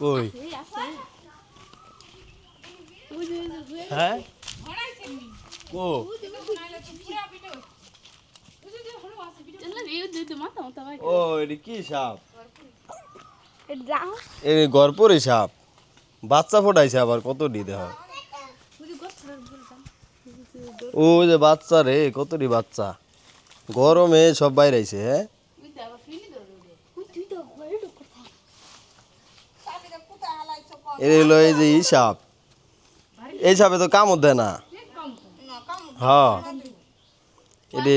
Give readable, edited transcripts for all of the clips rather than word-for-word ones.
কই হ্যাঁ কো ও এটা কি সাপ এই গরপুরে সাপ বাচ্চা ফোটাইছে আবার কত দিতে হয় ও যে বাচ্চা রে কতটি বাচ্চা গরমে সব বাইরে আইছে হ্যাঁ এই হলো এই যে সাপ এই সাপে তো কামড় দেয় না হ্যাঁ এটি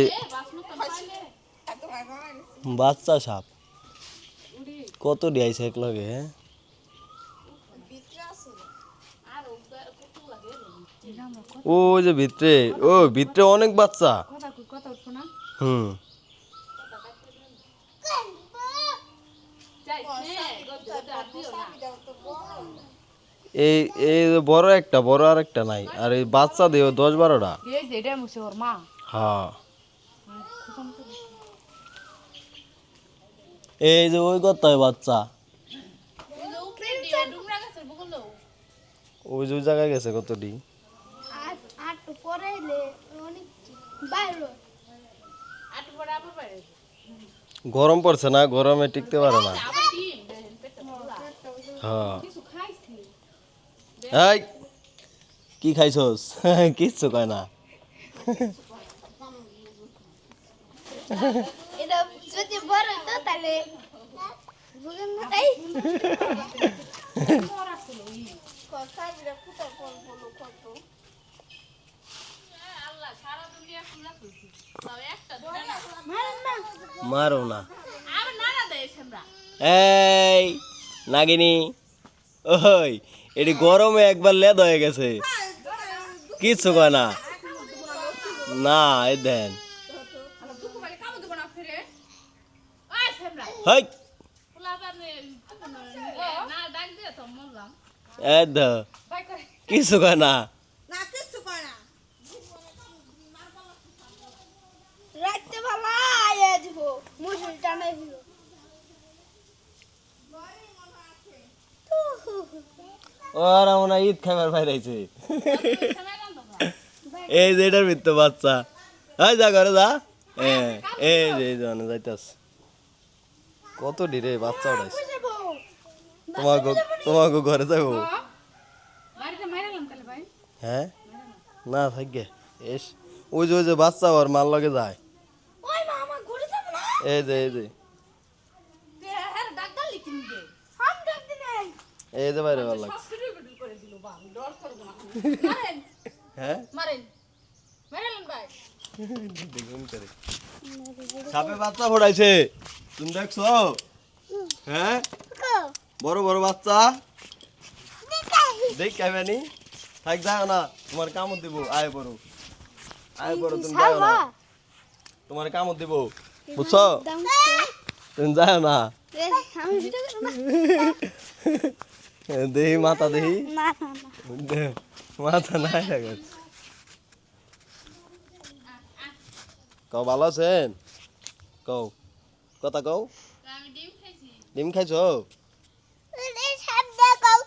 বাচ্চা সাপ কত দিয়েছে এক লগে হ্যাঁ ও যে ভিতরে ও ভিতরে অনেক বাচ্চা হুম এই এই বড় একটা বড় আর একটা নাই আর এই বাচ্চা দিও 10-12টা হ্যাঁ এই যে ওই কথায় বাচ্চা ওই যে জায়গায় গেছে কতটি গরম পড়ছে না গরমে টিকতে পারে না হ্যাঁ এই কি খাইছস কিচ্ছু কয় না এটা যদি বড় তো তাহলে বুঝেন না তাই কথা বিরা কুতা কোন বলো কত আল্লাহ সারা দুনিয়া খুলা কইছি তাও একটা মারো না আর নানা দেয় আমরা এই নাগিনি ওই এটি গরমে একবার লেদ হয়ে গেছে কিচ্ছু কয় না না এই দেন হাই এই দে কিচ্ছু কয় না রাখতে ভালো আয়া দিব মুশকিল টানাই দিব ওরা মনে হয় ঈদ খাবার বাইরেছে এই যে এটার ভিতরে বাচ্চা এই যা ঘরে যা এই যে এই জানে যাইতাস কত ডিরে বাচ্চা উঠাইছে তোমাকে ঘরে যাবো হ্যাঁ না থাকবে এস ওই যে বাচ্চা ওর মার লগে যায় ওই মা আমার ঘরে যাব না এই যে তে হ্যাঁ ডাক দালি কিনবে হাম ডাক দিলাই এই যে বাইরে ভালো লাগছে করে দিল বা ডর করব না মারেন হ্যাঁ মারেন মারেন ভাই দেখুন করে সাপে বাচ্চা ফোটাইছে তুমি দেখছো হ্যাঁ বড় বড় বাচ্চা দেখ কেমনি থাক যাও না তোমার কামড় দিব আয় পড়ো তুমি যাও না তোমার কামড় দিব বুঝছো তুমি যাও না দেহি মাথা দেহি মাথা নাই লাগে কও ভালো আছেন কও কথা কও আমি ডিম খাইছি ডিম খাইছো এই সাপ দাও